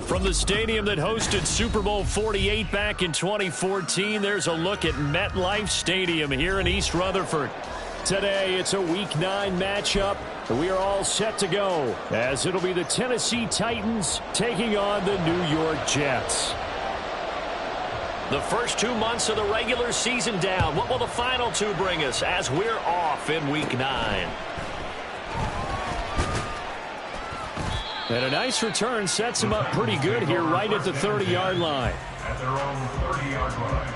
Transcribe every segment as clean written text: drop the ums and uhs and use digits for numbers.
From the stadium that hosted Super Bowl 48 back in 2014, there's a look at MetLife Stadium here in East Rutherford. Today, it's a Week 9 matchup. We are all set to go, as it'll be the Tennessee Titans taking on the New York Jets. The first 2 months of the regular season down. What will the final 2 bring us as we're off in Week 9? And a nice return sets him up pretty good here right at the 30-yard line. At their own 30-yard line.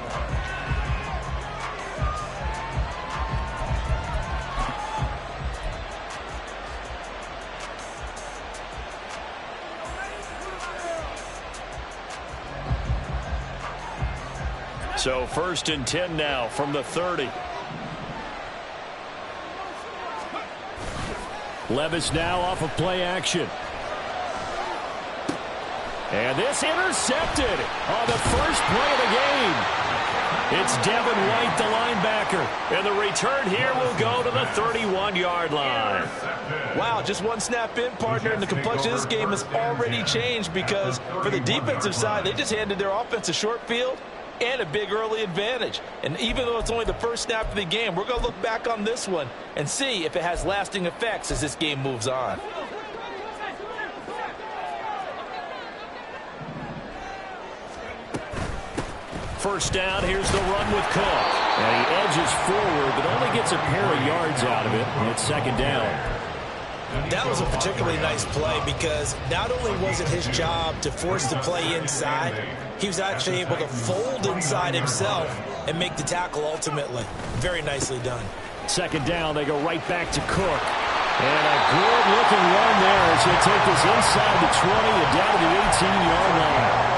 So 1st and 10 now from the 30. Levis now off of play action. And this intercepted on the first play of the game. It's Devin White, the linebacker. And the return here will go to the 31-yard line. Wow, just one snap in, partner, and the complexion of this game has already changed because for the defensive side, they just handed their offense a short field and a big early advantage. And even though it's only the first snap of the game, we're going to look back on this one and see if it has lasting effects as this game moves on. First down, here's the run with Cook. And he edges forward, but only gets a pair of yards out of it. And it's 2nd down. That was a particularly nice play because not only was it his job to force the play inside, he was actually able to fold inside himself and make the tackle ultimately. Very nicely done. 2nd down, they go right back to Cook. And a good-looking run there as he'll take this inside the 20 and down to the 18-yard line.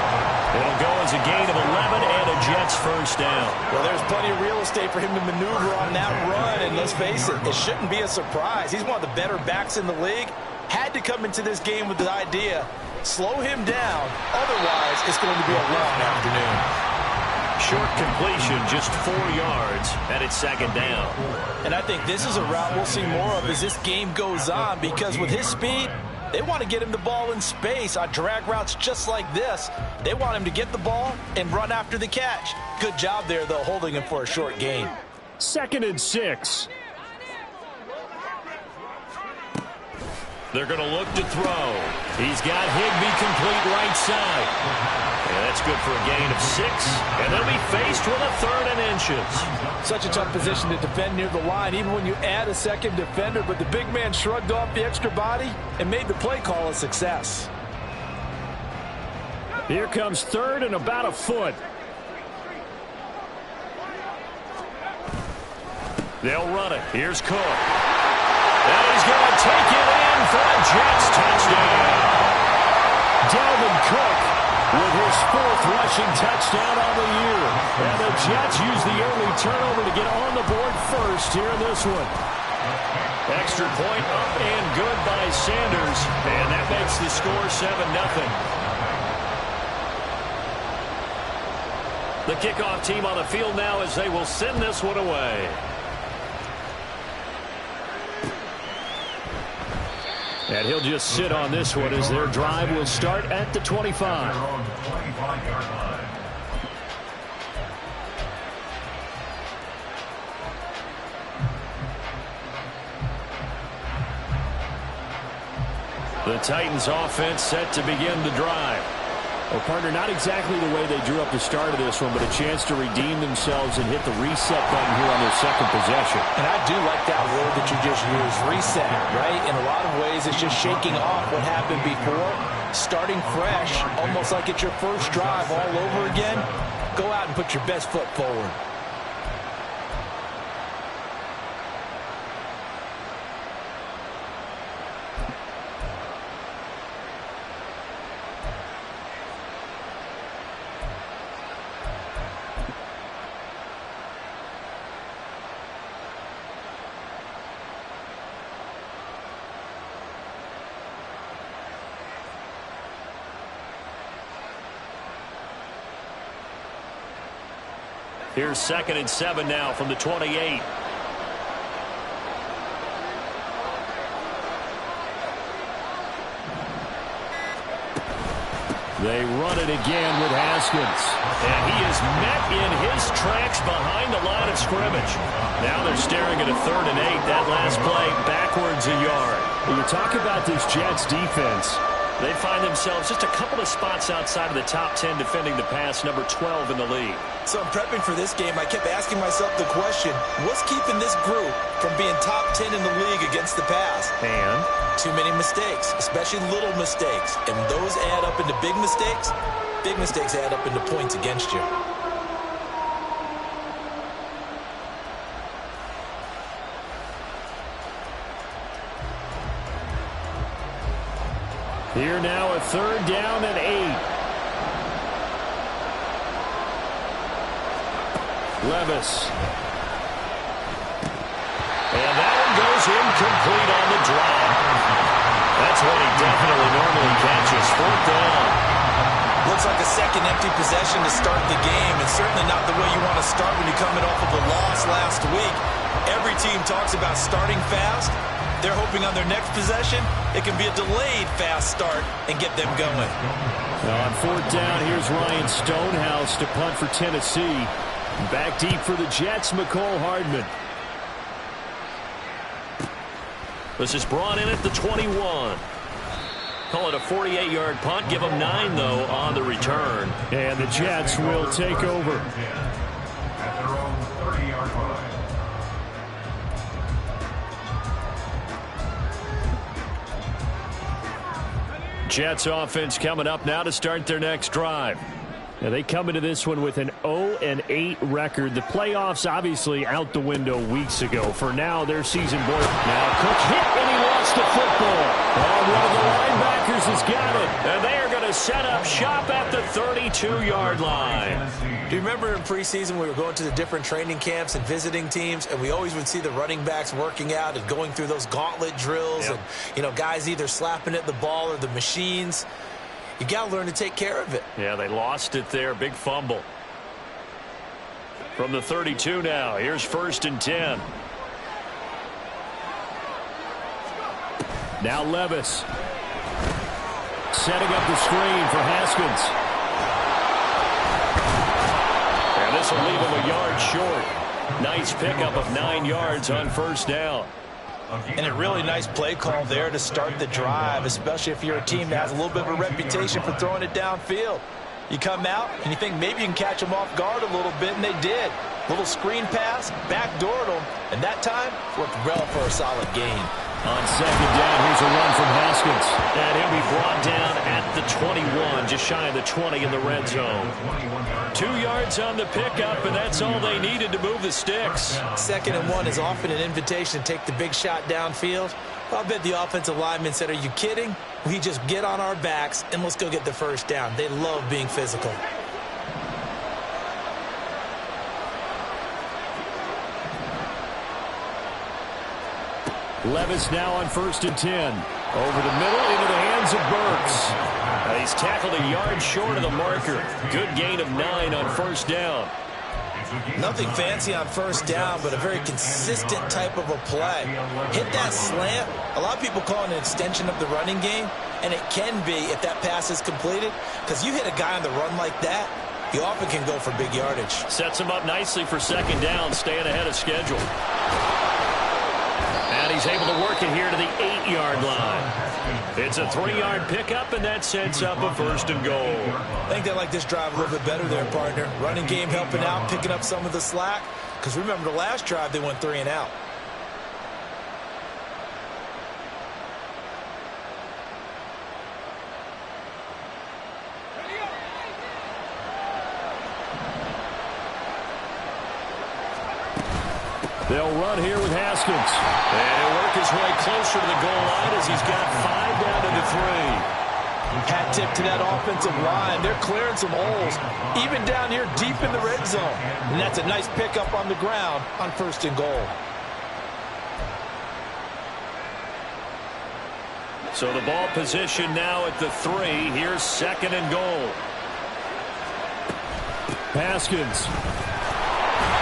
It'll go as a gain of 11 and a Jets first down. Well, there's plenty of real estate for him to maneuver on that run, and let's face it, it shouldn't be a surprise. He's one of the better backs in the league. Had to come into this game with the idea, slow him down, otherwise it's going to be a long afternoon. Short completion, just 4 yards, and it's 2nd down. And I think this is a route we'll see more of as this game goes on because with his speed, they want to get him the ball in space on drag routes just like this. They want him to get the ball and run after the catch. Good job there, though, holding him for a short gain. 2nd and 6. They're going to look to throw. He's got Higbee complete right side. And that's good for a gain of 6. And they'll be faced with a 3rd and inches. Such a tough position to defend near the line, even when you add a second defender. But the big man shrugged off the extra body and made the play call a success. Here comes 3rd and about a foot. They'll run it. Here's Cook. And he's going to take it in for a Jets touchdown. Dalvin Cook with his 4th rushing touchdown on the year. And the Jets use the early turnover to get on the board first here in this one. Extra point up and good by Sanders. And that makes the score 7-0. The kickoff team on the field now as they will send this one away. And he'll just sit on this one as their drive will start at the 25. The Titans offense set to begin the drive. Well, partner, not exactly the way they drew up the start of this one, but a chance to redeem themselves and hit the reset button here on their 2nd possession. And I do like that word that you just used, reset, right? In a lot of ways, it's just shaking off what happened before, starting fresh, almost like it's your first drive all over again. Go out and put your best foot forward. Here's 2nd and 7 now from the 28. They run it again with Haskins. And he is met in his tracks behind the line of scrimmage. Now they're staring at a 3rd and 8. That last play backwards a yard. When you talk about this Jets defense, they find themselves just a couple of spots outside of the top 10 defending the pass, number 12 in the league. So in prepping for this game, I kept asking myself the question, what's keeping this group from being top 10 in the league against the pass? And? Too many mistakes, especially little mistakes. And those add up into big mistakes. Big mistakes add up into points against you. Here now a 3rd down and 8. Levis. And that one goes incomplete on the drop. That's what he definitely normally catches. 4th down. Looks like a second empty possession to start the game, and certainly not the way you want to start when you're coming off of a loss last week. Every team talks about starting fast. They're hoping on their next possession, it can be a delayed fast start and get them going. On 4th down, here's Ryan Stonehouse to punt for Tennessee. Back deep for the Jets, Mecole Hardman. This is brought in at the 21. Call it a 48-yard punt. Give them 9, though, on the return. And the Jets will take over. At their own 30-yard line. Jets offense coming up now to start their next drive. Now they come into this one with an 0-8 record. The playoffs obviously out the window weeks ago. For now, their season board. Now Cook hit and he lost the football. And one of the linebackers has got it. And they are going to set up shop at the 32-yard line. Do you remember in preseason we were going to the different training camps and visiting teams, and we always would see the running backs working out and going through those gauntlet drills, and guys either slapping at the ball or the machines. You got to learn to take care of it. Yeah, they lost it there. Big fumble. From the 32 now. Here's 1st and 10. Now Levis. Setting up the screen for Haskins. And this will leave him a yard short. Nice pickup of 9 yards on 1st down. And a really nice play call there to start the drive, especially if you're a team that has a little bit of a reputation for throwing it downfield. You come out and you think maybe you can catch them off guard a little bit, and they did. Little screen pass, backdoored them, and that time worked well for a solid gain. On 2nd down, here's a run from Haskins. And he'll be brought down at the 21, just shy of the 20 in the red zone. 2 yards on the pickup, and that's all they needed to move the sticks. 2nd and 1 is often an invitation to take the big shot downfield. I bet the offensive lineman said, are you kidding? We just get on our backs and let's go get the 1st down. They love being physical. Levis now on 1st and 10. Over the middle into the hands of Burks. He's tackled a yard short of the marker. Good gain of 9 on 1st down. Nothing fancy on 1st down, but a very consistent type of a play. Hit that slant. A lot of people call it an extension of the running game, and it can be if that pass is completed, because you hit a guy on the run like that, you often can go for big yardage. Sets him up nicely for 2nd down, staying ahead of schedule. And he's able to work it here to the 8-yard line. It's a 3-yard pickup, and that sets up a 1st and goal. I think they like this drive a little bit better there, partner. Running game helping out, picking up some of the slack. Because remember the last drive, they went 3 and out. They'll run here with Haskins. And he'll work his way closer to the goal line as he's got 5 down to the 3. Hat tip to that offensive line. They're clearing some holes, even down here deep in the red zone. And that's a nice pickup on the ground on 1st and goal. So the ball position now at the 3. Here's 2nd and goal. Haskins.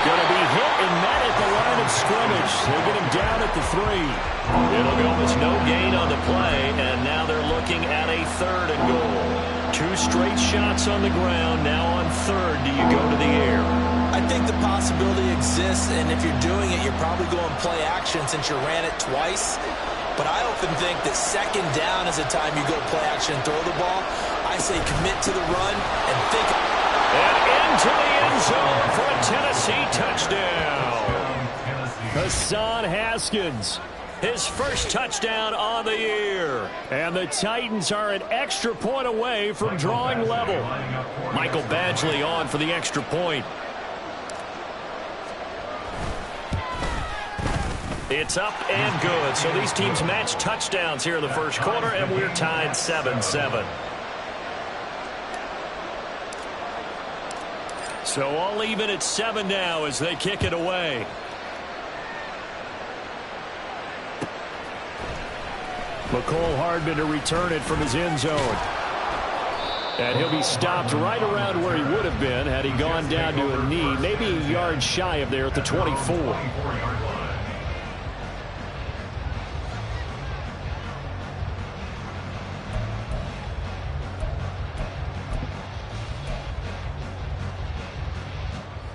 Going to be hit and met at the line of scrimmage. They get him down at the 3. It'll go with no gain on the play, and now they're looking at a 3rd and goal. 2 straight straight shots on the ground. Now on third, do you go to the air? I think the possibility exists, and if you're doing it, you're probably going play action since you ran it twice. But I often think that second down is the time you go play action and throw the ball. I say commit to the run and think. And into the end zone for a Tennessee touchdown. Hassan Haskins, his first touchdown on the year. And the Titans are an extra point away from drawing level. Michael Badgley on for the extra point. It's up and good. So these teams match touchdowns here in the first quarter, and we're tied 7-7. So all even at 7 now as they kick it away. McCole Hardman to return it from his end zone. And he'll be stopped right around where he would have been had he gone down to a knee, maybe a yard shy of there at the 24.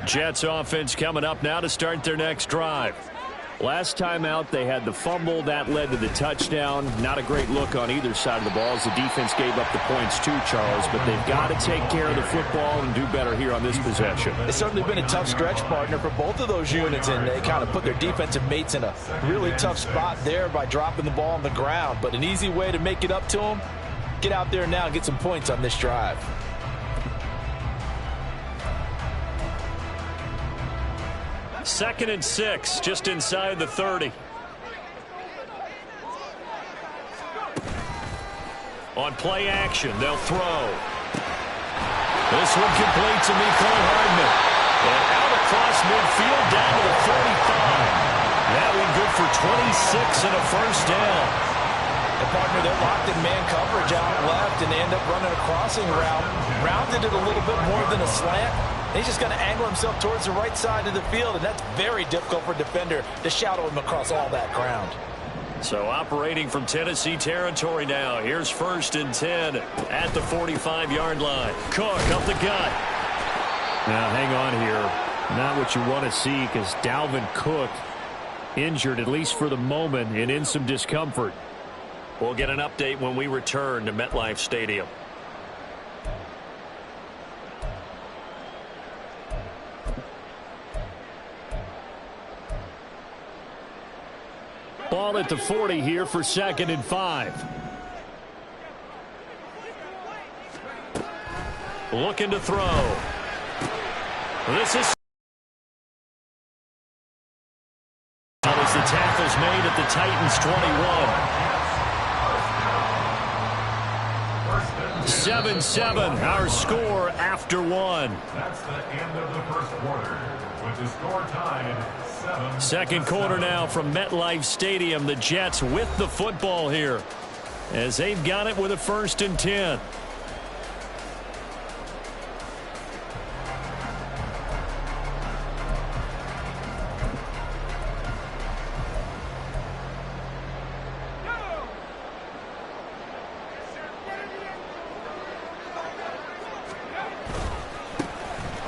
Jets offense coming up now to start their next drive. Last time out, they had the fumble. That led to the touchdown. Not a great look on either side of the ball as the defense gave up the points too, Charles. But they've got to take care of the football and do better here on this possession. It's certainly been a tough stretch, partner, for both of those units, and they kind of put their defensive mates in a really tough spot there by dropping the ball on the ground. But an easy way to make it up to them, get out there now and get some points on this drive. Second and 6, just inside the 30. On play action, they'll throw. This one complete to Mecole Hardman. And out across midfield down to the 45. That one good for 26 and a first down. And, partner, they're locked in man coverage out left, and they end up running a crossing route. Rounded it a little bit more than a slant. He's just going to angle himself towards the right side of the field, and that's very difficult for a defender to shadow him across all that ground. So operating from Tennessee territory now. Here's first and 10 at the 45-yard line. Cook up the gut. Now hang on here. Not what you want to see because Dalvin Cook injured, at least for the moment, and in some discomfort. We'll get an update when we return to MetLife Stadium. Ball at the 40 here for 2nd and 5. Looking to throw. This is as the tackle's made at the Titans 21. 7-7, our score after one. That's the end of the first quarter, with the score tied 7. Second quarter now from MetLife Stadium. The Jets with the football here as they've got it with a 1st and 10.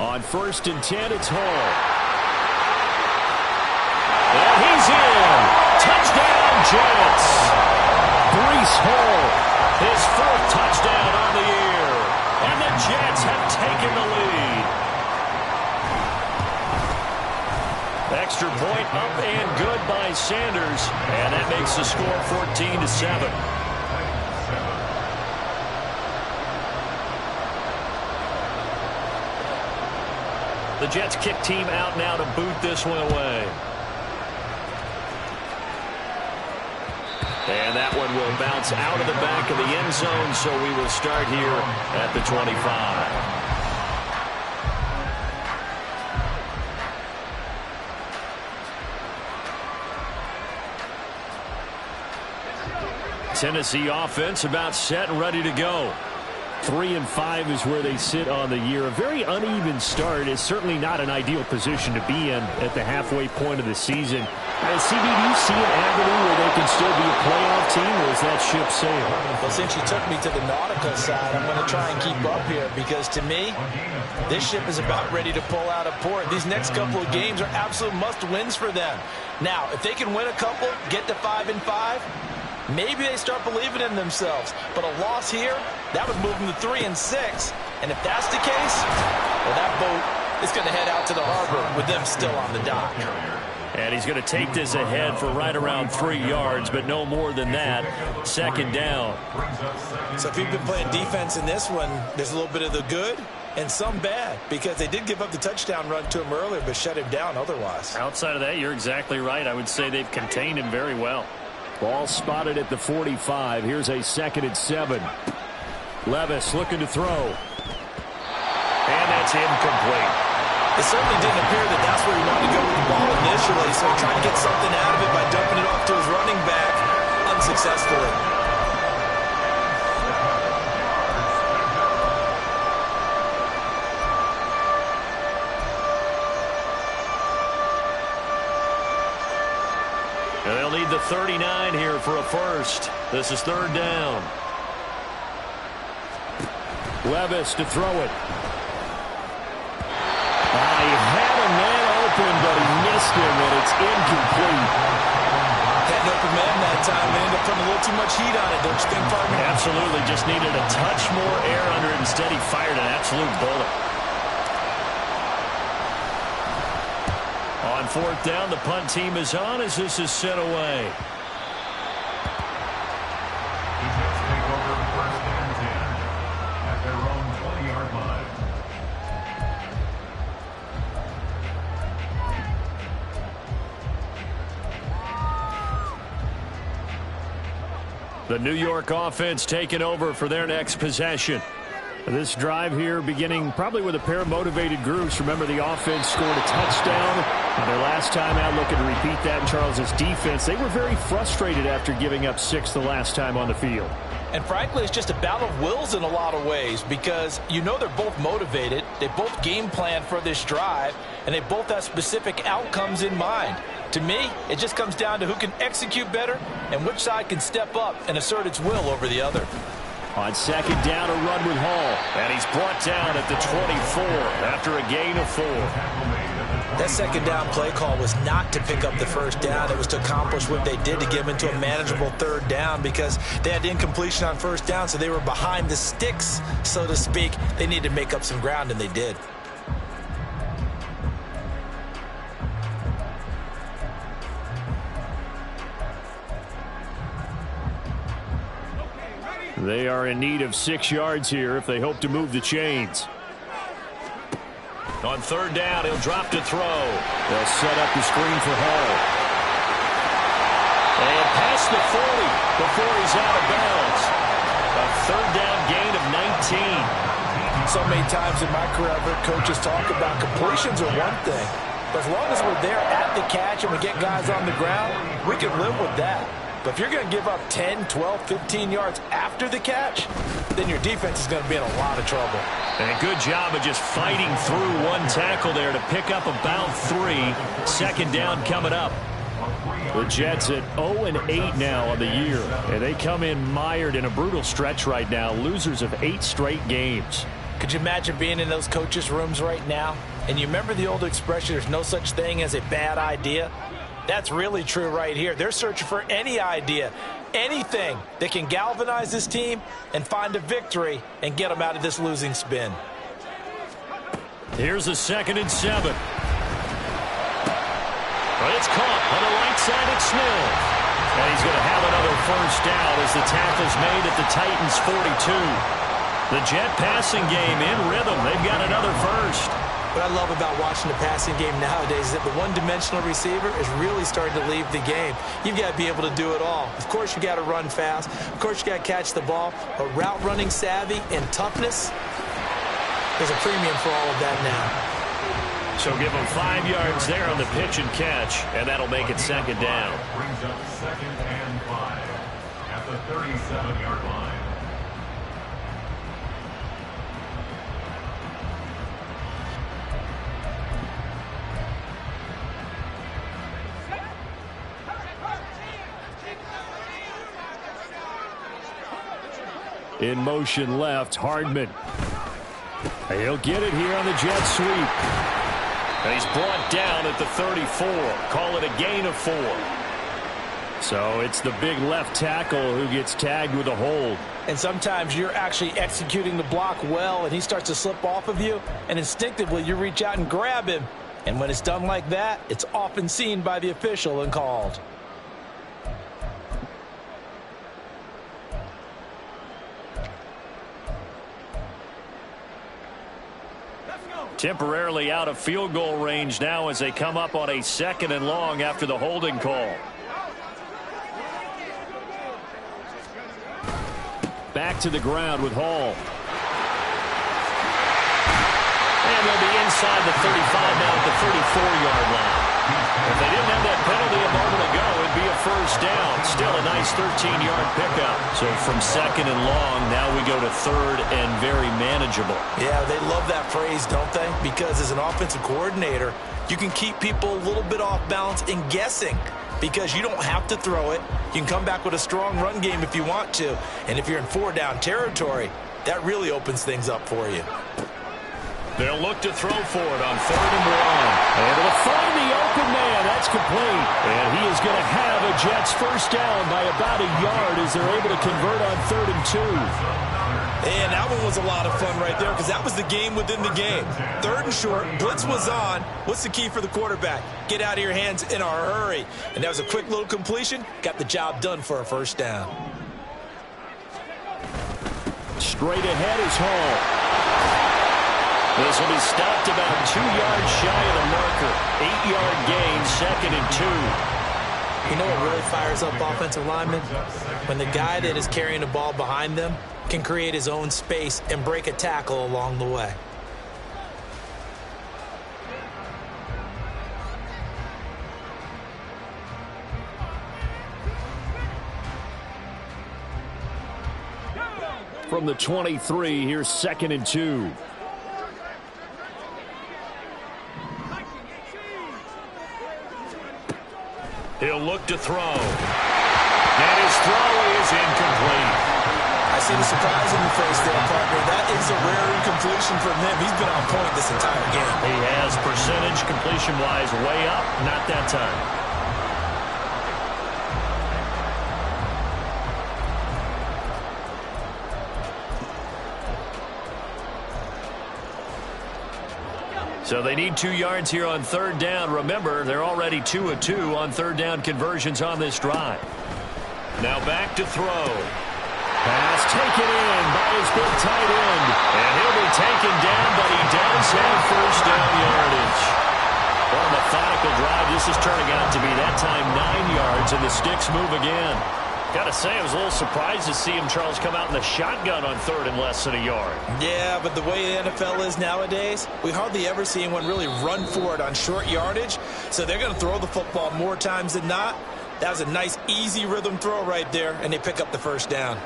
On 1st and 10, it's Hall. And he's in. Touchdown, Jets. Breece Hall, his 4th touchdown on the year. And the Jets have taken the lead. Extra point up and good by Sanders. And that makes the score 14-7. The Jets kick team out now to boot this one away. And that one will bounce out of the back of the end zone, so we will start here at the 25. Tennessee offense about set and ready to go. 3-5 is where they sit on the year. A very uneven start is certainly not an ideal position to be in at the halfway point of the season. CB, do you see an avenue where they can still be a playoff team, or is that ship sailed? Well, since you took me to the nautical side, I'm going to try and keep up here because, to me, this ship is about ready to pull out of port. These next couple of games are absolute must-wins for them. Now, if they can win a couple, get to 5-5, maybe they start believing in themselves. But a loss here, that would move them to 3-6. And if that's the case, well, that boat is going to head out to the harbor with them still on the dock. And he's going to take this ahead for right around 3 yards, but no more than that. Second down. So if you've been playing defense in this one, there's a little bit of the good and some bad, because they did give up the touchdown run to him earlier, but shut him down otherwise. Outside of that, you're exactly right. I would say they've contained him very well. Ball spotted at the 45. Here's a 2nd and 7. Levis looking to throw. And that's incomplete. It certainly didn't appear that that's where he wanted to go with the ball initially, so he tried to get something out of it by dumping it off to his running back unsuccessfully. And they'll need the 39 here for a first. This is 3rd down. Levis to throw it. He had a man open, but he missed him, and it's incomplete. Had an open man that time and ended up putting a little too much heat on it, don't you think, partner? Absolutely. Just needed a touch more air under it. Instead, he fired an absolute bullet. On 4th down, the punt team is on as this is sent away. Defense take over 1st and 10 at their own 20-yard line. The New York offense taking over for their next possession. This drive here beginning probably with a pair of motivated groups. Remember, the offense scored a touchdown. Their last time out, looking to repeat that in Charles's defense. They were very frustrated after giving up 6 the last time on the field. And frankly, it's just a battle of wills in a lot of ways, because you know they're both motivated. They both game plan for this drive, and they both have specific outcomes in mind. To me, it just comes down to who can execute better and which side can step up and assert its will over the other. On 2nd down, a run with Hall. And he's brought down at the 24 after a gain of 4. That 2nd down play call was not to pick up the 1st down. It was to accomplish what they did to get them into a manageable 3rd down, because they had incompletion on 1st down, so they were behind the sticks, so to speak. They needed to make up some ground, and they did. They are in need of 6 yards here if they hope to move the chains. On 3rd down, he'll drop to throw. They'll set up the screen for Hall. And past the 40 before he's out of bounds. A 3rd down gain of 19. So many times in my career, I've heard coaches talk about completions are one thing. But as long as we're there at the catch and we get guys on the ground, we can live with that. But if you're going to give up 10, 12, 15 yards after the catch, then your defense is going to be in a lot of trouble. And a good job of just fighting through one tackle there to pick up about 3. 2nd down coming up. The Jets at 0-8 now on the year. And they come in mired in a brutal stretch right now. Losers of 8 straight games. Could you imagine being in those coaches' rooms right now? And you remember the old expression, there's no such thing as a bad idea? That's really true right here. They're searching for any idea, anything that can galvanize this team and find a victory and get them out of this losing spin. Here's a 2nd and 7. But it's caught on the right side at Smith. And he's going to have another 1st down as the tackle's made at the Titans' 42. The Jet passing game in rhythm. They've got another 1st. What I love about watching the passing game nowadays is that the one-dimensional receiver is really starting to leave the game. You've got to be able to do it all. Of course, you got to run fast. Of course, you got to catch the ball. But route running savvy and toughness, there's a premium for all of that now. So give them 5 yards there on the pitch and catch, and that'll make it 2nd down. Brings up 2nd and 5 at the 37-yard line. In motion left, Hardman. He'll get it here on the jet sweep. And he's brought down at the 34. Call it a gain of 4. So it's the big left tackle who gets tagged with a hold. And sometimes you're actually executing the block well, and he starts to slip off of you, and instinctively you reach out and grab him. And when it's done like that, it's often seen by the official and called. Temporarily out of field goal range now as they come up on a 2nd and long after the holding call. Back to the ground with Hall. And they'll be inside the 35 now at the 34-yard line. If they didn't have that penalty a moment ago, it'd be a first down. Still a nice 13-yard pickup. So from 2nd and long, now we go to 3rd and very manageable. Yeah, they love that phrase, don't they? Because as an offensive coordinator, you can keep people a little bit off balance and guessing. Because you don't have to throw it. You can come back with a strong run game if you want to. And if you're in 4-down territory, that really opens things up for you. They'll look to throw for it on 3rd and 1. And it'll find the open man. That's complete. And he is going to have a Jets first down by about a yard as they're able to convert on 3rd and 2. And that one was a lot of fun right there because that was the game within the game. 3rd and short, blitz was on. What's the key for the quarterback? Get out of your hands in a hurry. And that was a quick little completion. Got the job done for a first down. Straight ahead is Hall. This will be stopped about 2 yards shy of the marker. 8-yard gain, 2nd and 2. You know what really fires up offensive linemen? When the guy that is carrying the ball behind them can create his own space and break a tackle along the way. From the 23, here's 2nd and 2. He'll look to throw. And his throw is incomplete. I see the surprise in your face there, partner. That is a rare incompletion from him. He's been on point this entire game. He has percentage completion-wise way up. Not that time. So they need 2 yards here on 3rd down. Remember, they're already 2 of 2 on 3rd down conversions on this drive. Now back to throw. Pass taken in by his big tight end. And he'll be taken down, but he does have first down yardage. What a methodical drive. This is turning out to be that time 9 yards, and the sticks move again. Got to say, I was a little surprised to see him, Charles, come out in the shotgun on 3rd and less than a yard. Yeah, but the way the NFL is nowadays, we hardly ever see anyone really run for it on short yardage. So they're going to throw the football more times than not. That was a nice, easy rhythm throw right there, and they pick up the first down.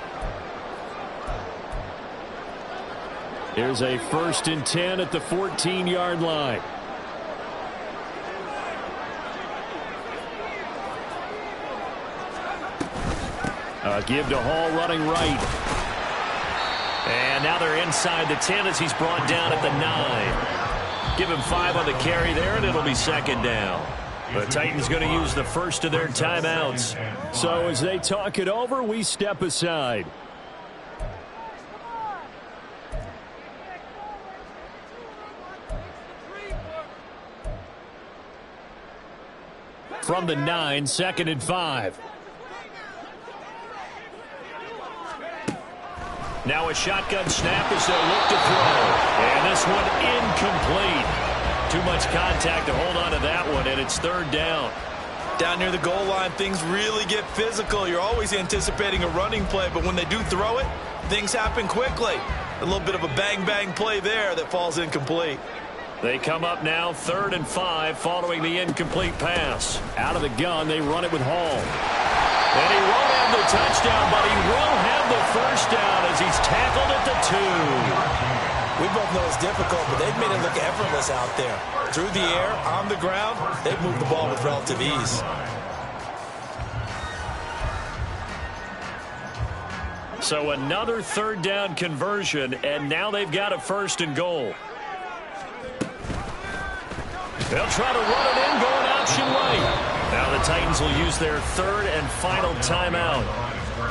Here's a 1st and 10 at the 14-yard line. Give to Hall running right. And now they're inside the 10 as he's brought down at the 9. Give him 5 on the carry there, and it'll be 2nd down. The Titans going to use the first of their timeouts. So as they talk it over, we step aside. From the 9, 2nd and 5. Now a shotgun snap as they'll look to throw. And this one incomplete. Too much contact to hold on to that one, and it's 3rd down. Down near the goal line, things really get physical. You're always anticipating a running play, but when they do throw it, things happen quickly. A little bit of a bang-bang play there that falls incomplete. They come up now 3rd and 5 following the incomplete pass. Out of the gun, they run it with Hall. And he won't have the touchdown, but he will have the first down as he's tackled at the 2. We both know it's difficult, but they've made it look effortless out there. Through the air, on the ground, they've moved the ball with relative ease. So another third down conversion, and now they've got a 1st and goal. They'll try to run it in, going option right. Now the Titans will use their 3rd and final timeout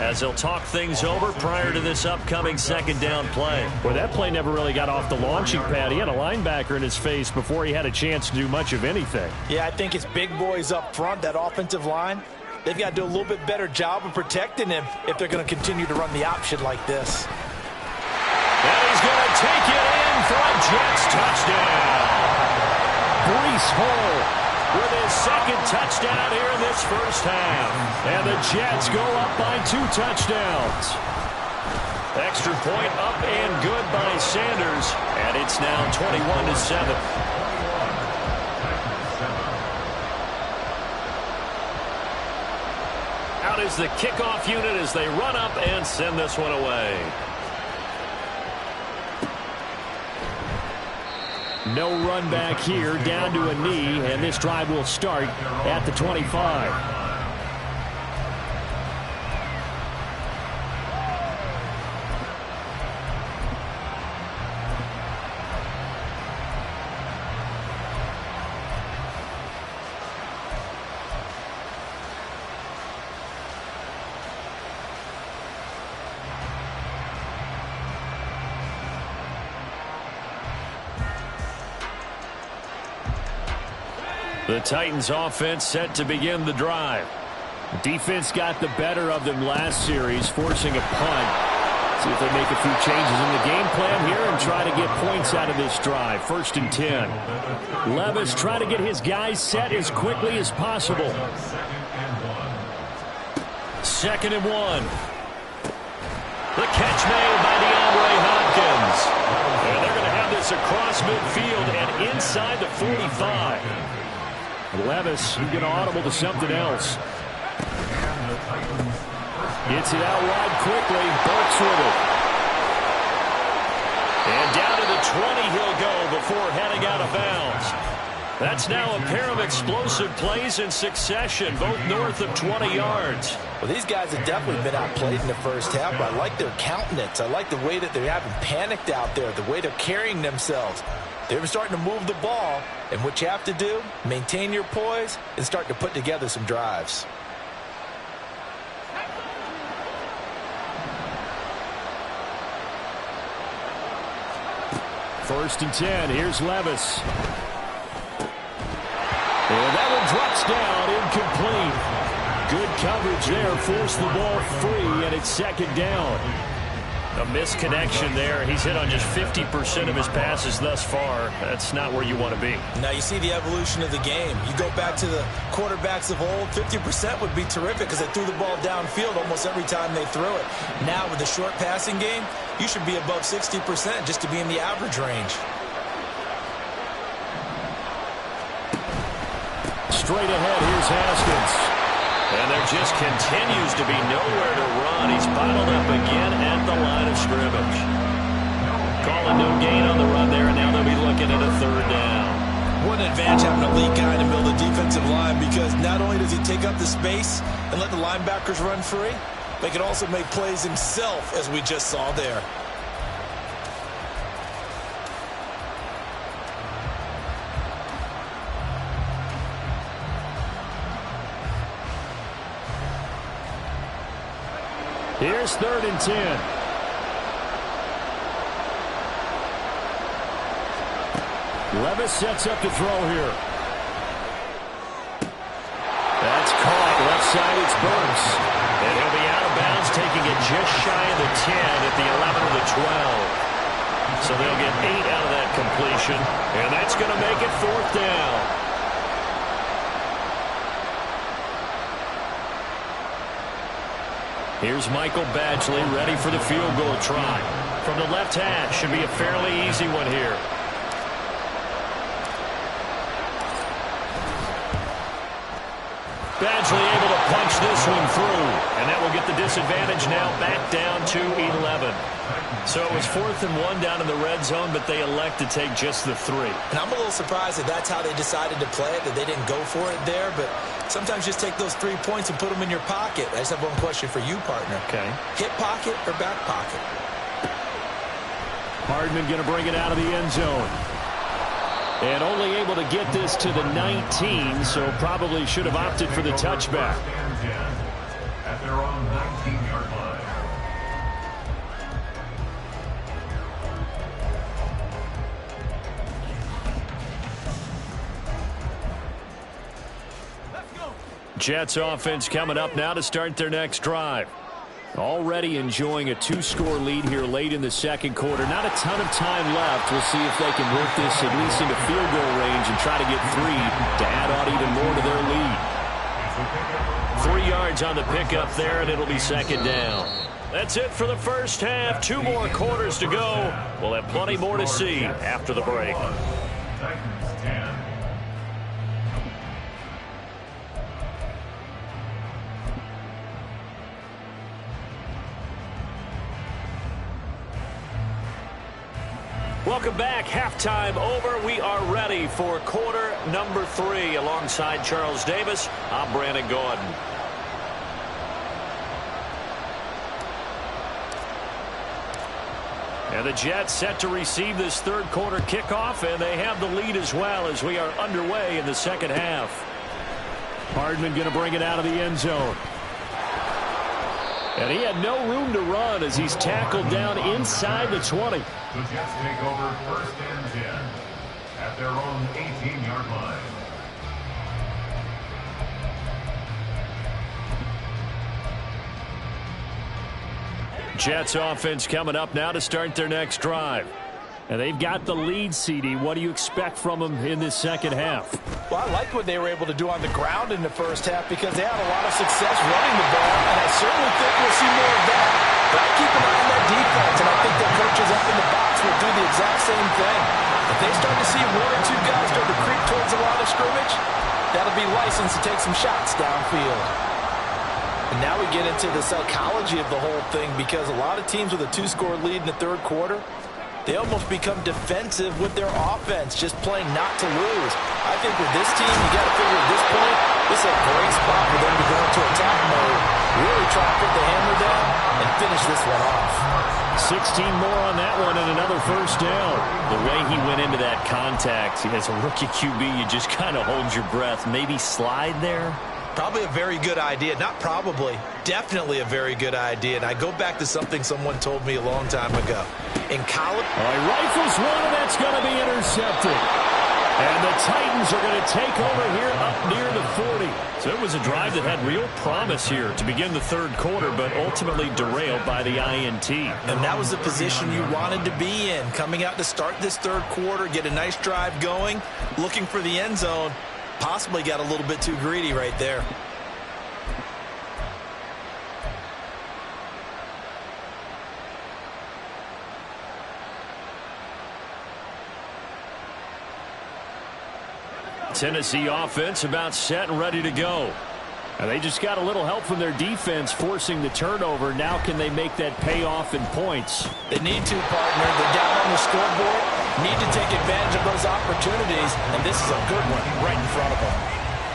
as they'll talk things over prior to this upcoming 2nd down play. Well, that play never really got off the launching pad. He had a linebacker in his face before he had a chance to do much of anything. Yeah, I think it's big boys up front, that offensive line. They've got to do a little bit better job of protecting him if they're going to continue to run the option like this. And he's going to take it in for a Jets touchdown. Breece Hall with his 2nd touchdown here in this first half. And the Jets go up by 2 touchdowns. Extra point up and good by Sanders. And it's now 21-7. Out is the kickoff unit as they run up and send this one away. No run back here, down to a knee, and this drive will start at the 25. The Titans offense set to begin the drive. Defense got the better of them last series, forcing a punt. See if they make a few changes in the game plan here and try to get points out of this drive. 1st and 10. Levis trying to get his guys set as quickly as possible. 2nd and 1. The catch made by DeAndre Hopkins. And they're going to have this across midfield and inside the 45. Levis going to audible to something else. Gets it out wide quickly. Burks with it. And down to the 20 he'll go before heading out of bounds. That's now a pair of explosive plays in succession, both north of 20 yards. Well, these guys have definitely been outplayed in the first half, but I like their countenance. I like the way that they haven't panicked out there, the way they're carrying themselves. They're starting to move the ball, and what you have to do, maintain your poise and start to put together some drives. First and 10. Here's Levis. And that one drops down, incomplete. Good coverage there, forced the ball free, and it's 2nd down. A misconnection there. He's hit on just 50% of his passes thus far. That's not where you want to be. Now you see the evolution of the game. You go back to the quarterbacks of old, 50% would be terrific because they threw the ball downfield almost every time they threw it. Now with the short passing game, you should be above 60% just to be in the average range. Straight ahead, here's Haskins. And there just continues to be nowhere to run. He's bottled up again at the line of scrimmage. Calling no gain on the run there, and now they'll be looking at a 3rd down. What an advantage having a lead guy in the middle of the defensive line, because not only does he take up the space and let the linebackers run free, but he can also make plays himself, as we just saw there. Here's 3rd and 10. Levis sets up to throw here. That's caught. Left side, it's Burks. And he'll be out of bounds, taking it just shy of the 10 at the 11 of the 12. So they'll get 8 out of that completion. And that's going to make it 4th down. Here's Michael Badgley ready for the field goal try. From the left hash, should be a fairly easy one here. Badgley able to punch this one through. And that will get the disadvantage now back down to 11. So it was 4th and 1 down in the red zone, but they elect to take just the 3. And I'm a little surprised that that's how they decided to play it, that they didn't go for it there. But sometimes just take those 3 points and put them in your pocket. I just have one question for you, partner. Okay. Hip pocket or back pocket? Hardman going to bring it out of the end zone. And only able to get this to the 19, so probably should have opted for the touchback. At their own 19-yard line. Jets offense coming up now to start their next drive. Already enjoying a 2-score lead here late in the second quarter. Not a ton of time left. We'll see if they can work this at least into field goal range and try to get 3 to add on even more to their lead. 3 yards on the pickup there, and it'll be second down. That's it for the first half. 2 more quarters to go. We'll have plenty more to see after the break. Titans 10. Welcome back. Halftime over. We are ready for quarter number 3. Alongside Charles Davis, I'm Brandon Gordon. And the Jets set to receive this third quarter kickoff, and they have the lead as well as we are underway in the second half. Hardman going to bring it out of the end zone. And he had no room to run as he's tackled down inside the 20. The Jets take over 1st and 10 at their own 18-yard line. Jets offense coming up now to start their next drive. And they've got the lead, CD. What do you expect from them in this second half? Well, I like what they were able to do on the ground in the first half because they had a lot of success running the ball, and I certainly think we'll see more of that. But I keep an eye on that defense, and I think the coaches up in the box will do the exact same thing. If they start to see 1 or 2 guys start to creep towards the line of scrimmage, that'll be license to take some shots downfield. And now we get into the psychology of the whole thing because a lot of teams with a 2-score lead in the third quarter, they almost become defensive with their offense, just playing not to lose. I think with this team, you got to figure at this point, this is a great spot for them to go into attack mode, really try to put the hammer down and finish this one off. 16 more on that one and another first down. The way he went into that contact, as a rookie QB, you just kind of hold your breath. Maybe slide there? Probably a very good idea. Not probably. Definitely a very good idea. And I go back to something someone told me a long time ago. In college... All right, rifles one, and that's going to be intercepted. And the Titans are going to take over here up near the 40. So it was a drive that had real promise here to begin the third quarter, but ultimately derailed by the INT. And that was the position you wanted to be in. Coming out to start this third quarter, get a nice drive going, looking for the end zone. Possibly got a little bit too greedy right there. Tennessee offense about set and ready to go. And they just got a little help from their defense forcing the turnover. Now can they make that pay off in points? They need to, partner. They're down on the scoreboard. Need to take advantage of those opportunities. And this is a good one right in front of them.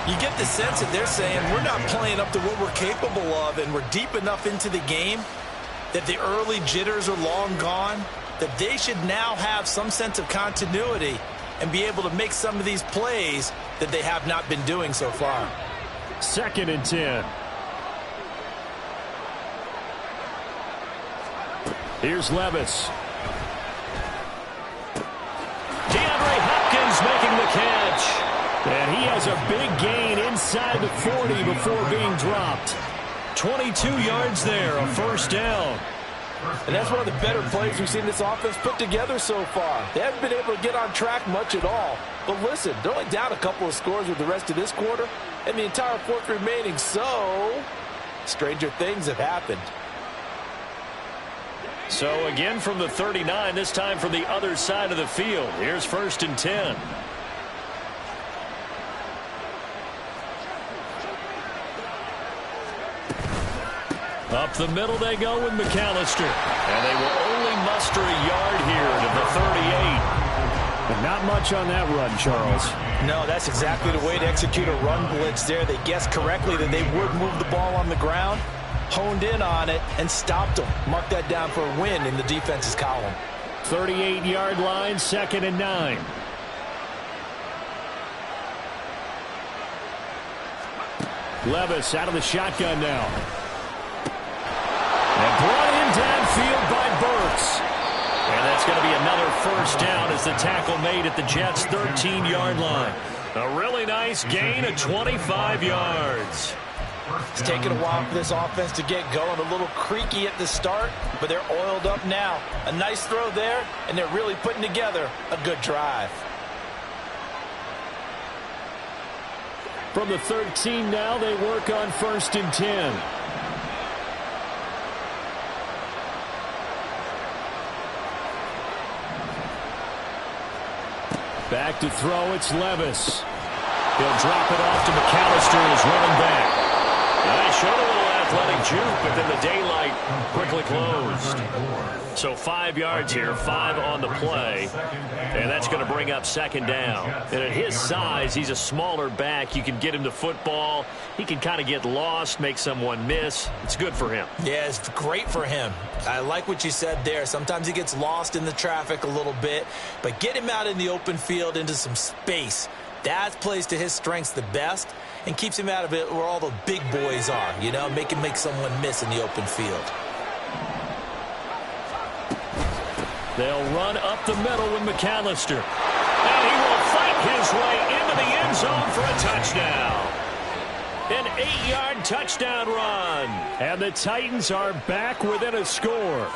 You get the sense that they're saying we're not playing up to what we're capable of, and we're deep enough into the game that the early jitters are long gone, that they should now have some sense of continuity and be able to make some of these plays that they have not been doing so far. 2nd and 10. Here's Levis. DeAndre Hopkins making the catch. And he has a big gain inside the 40 before being dropped. 22 yards there, a first down. And that's one of the better plays we've seen this offense put together so far. They haven't been able to get on track much at all. But listen, they're only down a couple of scores with the rest of this quarter and the entire fourth remaining. So, stranger things have happened. So again from the 39, this time from the other side of the field. Here's 1st and 10. Up the middle they go with McAllister. And they will only muster a yard here to the 38. And not much on that run, Charles. No, that's exactly the way to execute a run blitz there. They guessed correctly that they would move the ball on the ground, honed in on it, and stopped them. Mark that down for a win in the defense's column. 38-yard line, 2nd and 9. Levis out of the shotgun now. And brought in downfield by Burks. And that's going to be another first down as the tackle made at the Jets' 13-yard line. A really nice gain of 25 yards. It's taken a while for this offense to get going. A little creaky at the start, but they're oiled up now. A nice throw there, and they're really putting together a good drive. From the 13 now, they work on 1st and 10. Back to throw, it's Levis. He'll drop it off to McAllister as running back. They showed a little athletic juke, but then the daylight quickly closed. So 5 yards here, 5 on the play. And that's going to bring up 2nd down. And at his size, he's a smaller back. You can get him the football. He can kind of get lost, make someone miss. It's good for him. Yeah, it's great for him. I like what you said there. Sometimes he gets lost in the traffic a little bit. But get him out in the open field into some space. That plays to his strengths the best and keeps him out of it where all the big boys are, you know, make someone miss in the open field. They'll run up the middle with McAllister. And he will fight his way into the end zone for a touchdown. An 8-yard touchdown run. And the Titans are back within a score.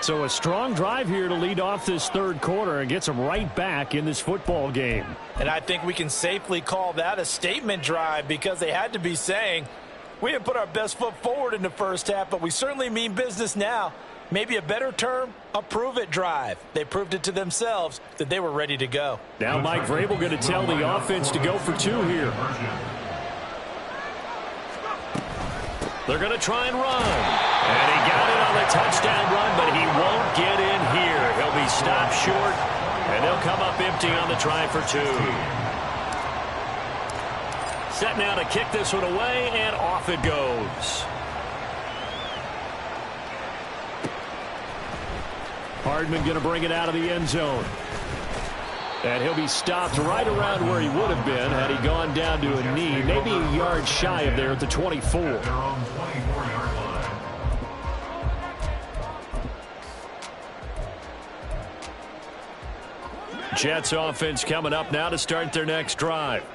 So a strong drive here to lead off this 3rd quarter and gets them right back in this football game. And I think we can safely call that a statement drive because they had to be saying, we didn't put our best foot forward in the first half, but we certainly mean business now. Maybe a better term, a prove-it drive. They proved it to themselves that they were ready to go. Now Mike Vrabel going to tell the offense to go for 2 here. They're going to try and run. And he got it on the touchdown run, but he won't get in here. He'll be stopped short, and they'll come up empty on the try for 2. Set now to kick this one away, and off it goes. Hardman going to bring it out of the end zone. And he'll be stopped right around where he would have been had he gone down to a knee, maybe a yard shy of there at the 24. Jets offense coming up now to start their next drive.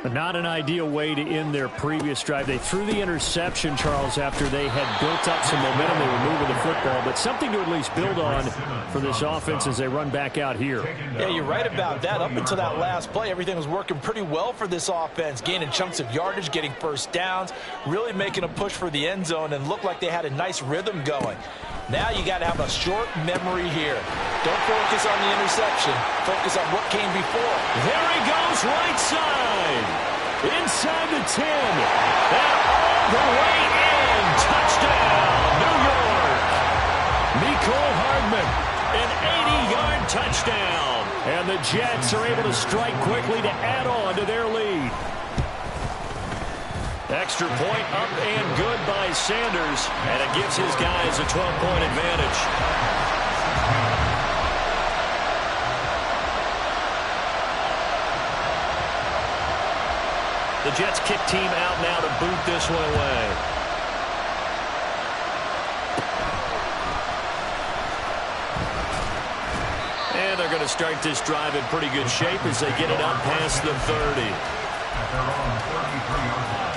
Not an ideal way to end their previous drive. They threw the interception, Charles, after they had built up some momentum. They were moving the football, but something to at least build on for this offense as they run back out here. Yeah, you're right about that. Up until that last play, everything was working pretty well for this offense, gaining chunks of yardage, getting first downs, really making a push for the end zone, and looked like they had a nice rhythm going. Now you got to have a short memory here. Don't focus on the interception. Focus on what came before. There he goes, right side. Inside the 10. And all the way in. Touchdown, New York. Mecole Hardman, an 80-yard touchdown. And the Jets are able to strike quickly to add on to their lead. Extra point up and good by Sanders, and it gives his guys a 12-point advantage. The Jets kick team out now to boot this one away. And they're going to start this drive in pretty good shape as they get it up past the 30. At their own 33-yard line.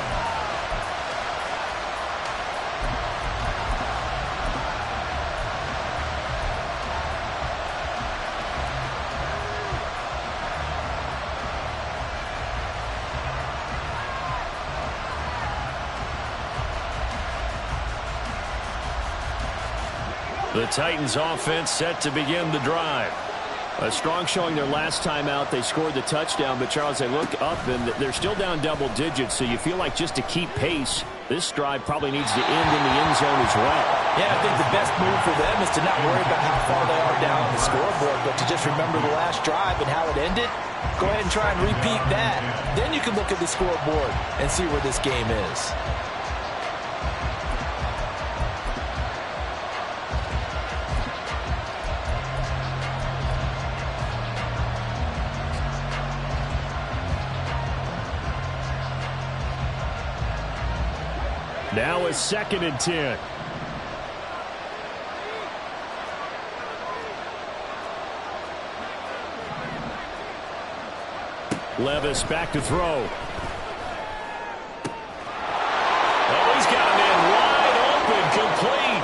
The Titans offense set to begin the drive. A strong showing their last time out. They scored the touchdown, but Charles, they look up and they're still down double digits, so you feel like just to keep pace, This drive probably needs to end in the end zone as well. Yeah, I think the best move for them is to not worry about how far they are down on the scoreboard, but to just remember the last drive and how it ended. Go ahead and try and repeat that. Then you can look at the scoreboard and see where this game is. Now a 2nd and 10. Levis back to throw. Oh, he's got him in wide open, complete.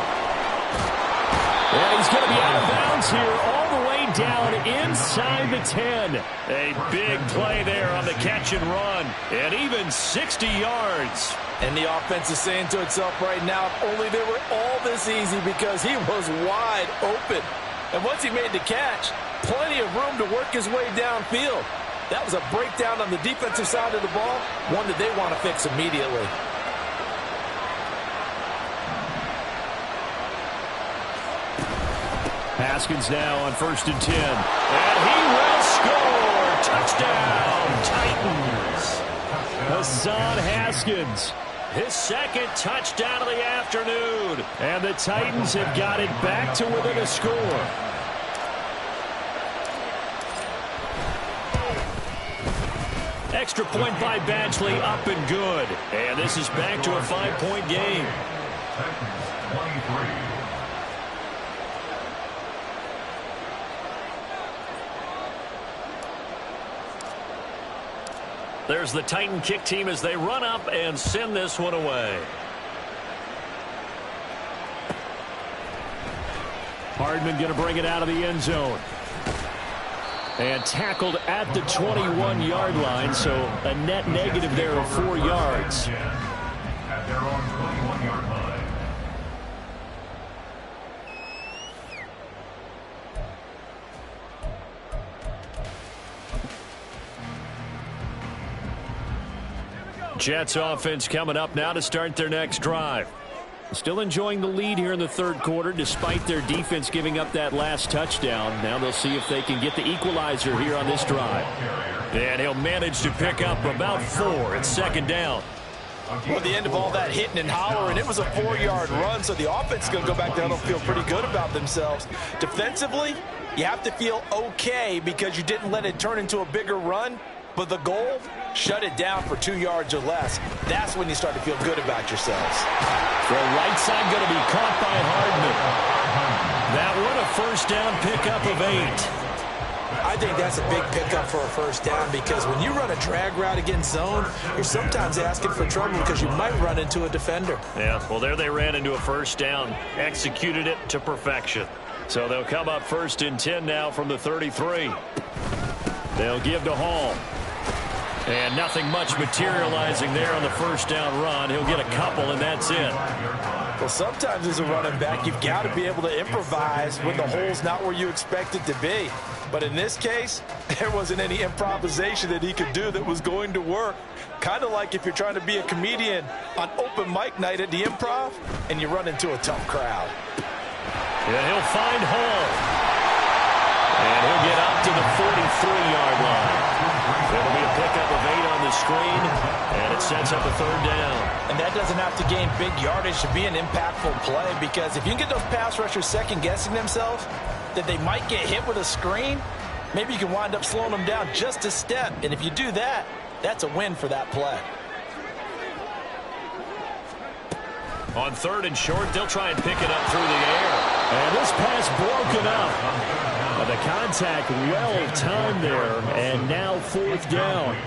And he's going to be out of bounds here all the way down inside the 10. A big play there on the catch and run, and even 60 yards. And the offense is saying to itself right now, if only they were all this easy, because he was wide open. And once he made the catch, plenty of room to work his way downfield. That was a breakdown on the defensive side of the ball, one that they want to fix immediately. Haskins now on 1st and 10. And he will score! Touchdown, Titans! Hassan Haskins, his 2nd touchdown of the afternoon. And the Titans have got it back to within a score. Extra point by Badgley, up and good. And this is back to a 5-point game. Titans 23. There's the Titan kick team as they run up and send this one away. Hardman going to bring it out of the end zone. And tackled at the 21-yard line, so a net negative there of 4 yards. At their own 21-yard line. Jets offense coming up now to start their next drive. Still enjoying the lead here in the 3rd quarter despite their defense giving up that last touchdown. Now they'll see if they can get the equalizer here on this drive. And he'll manage to pick up about 4. It's 2nd down. Well, the end of all that hitting and hollering, it was a 4-yard run, so the offense is going to go back down and feel pretty good about themselves. Defensively, you have to feel okay because you didn't let it turn into a bigger run. But the goal, shut it down for 2 yards or less. That's when you start to feel good about yourselves. The right side going to be caught by Hardman. That one a 1st down pickup of 8. I think that's a big pickup for a 1st down because when you run a drag route against zone, you're sometimes asking for trouble because you might run into a defender. Yeah, well, there they ran into a 1st down. Executed it to perfection. So they'll come up 1st and 10 now from the 33. They'll give to Hall. And nothing much materializing there on the 1st down run. He'll get a couple, and that's it. Well, sometimes as a running back, you've got to be able to improvise when the hole's not where you expect it to be. But in this case, there wasn't any improvisation that he could do that was going to work. Kind of like if you're trying to be a comedian on open mic night at the Improv, and you run into a tough crowd. Yeah, he'll find Hall. And he'll get up to the 43-yard line. It'll be a pickup of 8 on the screen, and it sets up a 3rd down. And that doesn't have to gain big yardage to be an impactful play, because if you can get those pass rushers second-guessing themselves that they might get hit with a screen, maybe you can wind up slowing them down just a step. And if you do that, that's a win for that play. On 3rd and short, they'll try and pick it up through the air. And this pass broken up. The contact well timed there, and now 4th down.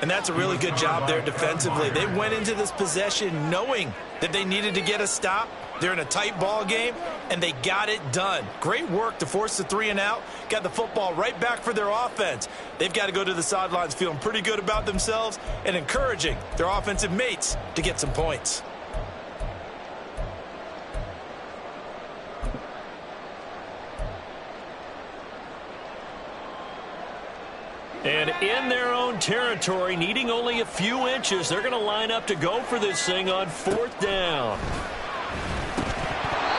And that's a really good job there defensively. They went into this possession knowing that they needed to get a stop. They're in a tight ball game, and they got it done. Great work to force the 3 and out. Got the football right back for their offense. They've got to go to the sidelines feeling pretty good about themselves and encouraging their offensive mates to get some points. And in their own territory, needing only a few inches, they're going to line up to go for this thing on 4th down.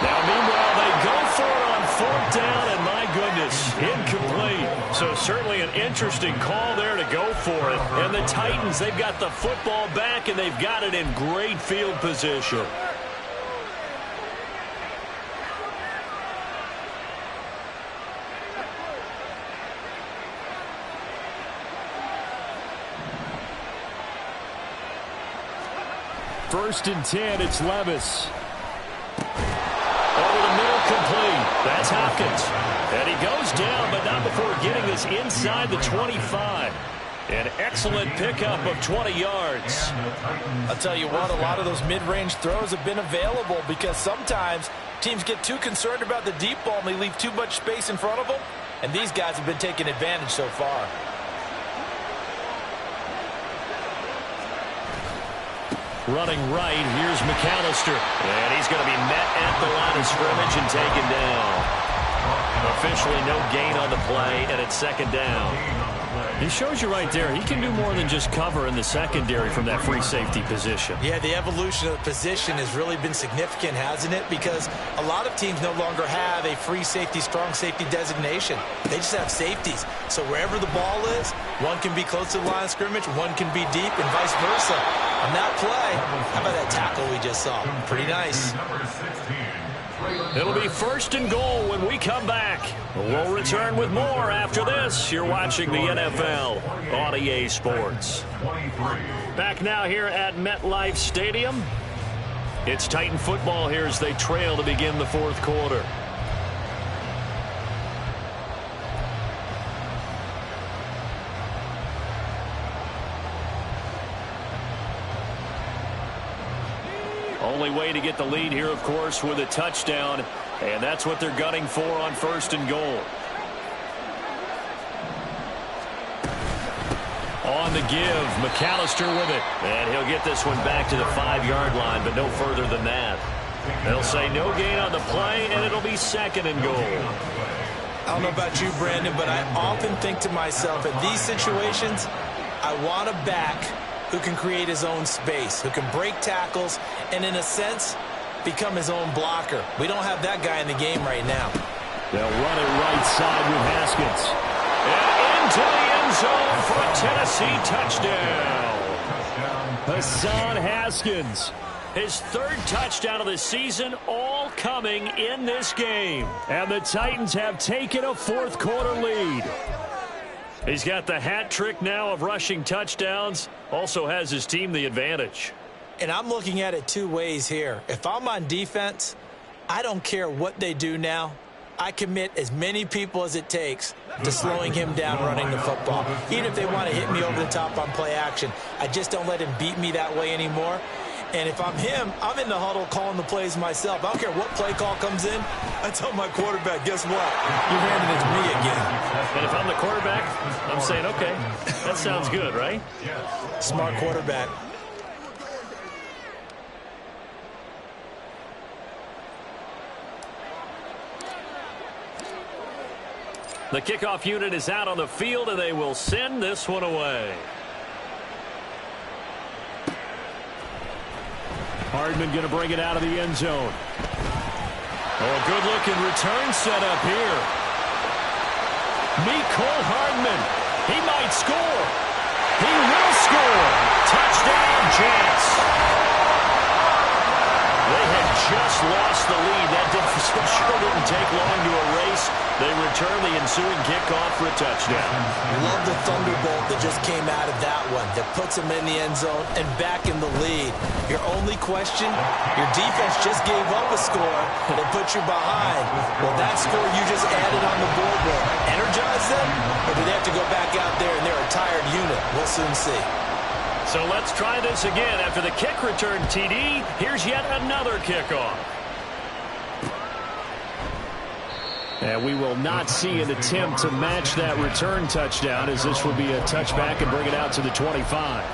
Now, meanwhile, they go for it on 4th down, and my goodness, incomplete. So certainly an interesting call there to go for it. And the Titans, they've got the football back, and they've got it in great field position. First and 10, it's Levis. Over the middle, complete. That's Hopkins. And he goes down, but not before getting this inside the 25. An excellent pickup of 20 yards. I'll tell you what, a lot of those mid-range throws have been available because sometimes teams get too concerned about the deep ball and they leave too much space in front of them. And these guys have been taking advantage so far. Running right, here's McAllister. And he's going to be met at the line of scrimmage and taken down. Officially no gain on the play, and it's 2nd down. He shows you right there, he can do more than just cover in the secondary from that free safety position. Yeah, the evolution of the position has really been significant, hasn't it? Because a lot of teams no longer have a free safety, strong safety designation. They just have safeties. So wherever the ball is, one can be close to the line of scrimmage, one can be deep, and vice versa. On that play, how about that tackle we just saw? Pretty nice. It'll be 1st and goal when we come back. We'll return with more after this. You're watching the NFL on EA Sports. Back now here at MetLife Stadium. It's Titan football here as they trail to begin the 4th quarter. Only way to get the lead here, of course, with a touchdown, and that's what they're gunning for on 1st and goal. On the give, McAllister with it, and he'll get this one back to the 5-yard line, but no further than that. They'll say no gain on the play, and it'll be 2nd and goal. I don't know about you, Brandon, but I often think to myself, in these situations, I want a back who can create his own space, who can break tackles, and in a sense, become his own blocker. We don't have that guy in the game right now. They'll run it right side with Haskins. And into the end zone for a Tennessee touchdown. Hassan Haskins. His 3rd touchdown of the season, all coming in this game. And the Titans have taken a 4th quarter lead. He's got the hat trick now of rushing touchdowns. Also has his team the advantage. And I'm looking at it 2 ways here. If I'm on defense, I don't care what they do now. I commit as many people as it takes to slowing him down running the football. Even if they want to hit me over the top on play action, I just don't let him beat me that way anymore. And if I'm him, I'm in the huddle calling the plays myself. I don't care what play call comes in. I tell my quarterback, guess what? You're handing it to me again. And if I'm the quarterback, I'm saying, okay, that sounds good, right? Smart quarterback. The kickoff unit is out on the field, and they will send this one away. Hardman going to bring it out of the end zone. Oh, good-looking return set up here. Mecole Hardman. He might score. He will score. Touchdown, Jets. They had just lost the lead. That sure didn't take long to erase. They return the ensuing kickoff for a touchdown. Love the thunderbolt that just came out of that one. That puts them in the end zone and back in the lead. Your only question, your defense just gave up a score that put you behind. Well, that score you just added on the board will energize them, or do they have to go back out there and they're a tired unit? We'll soon see. So let's try this again. After the kick return, TD, here's yet another kickoff. And we will not see an attempt to match that return touchdown, as this will be a touchback and bring it out to the 25.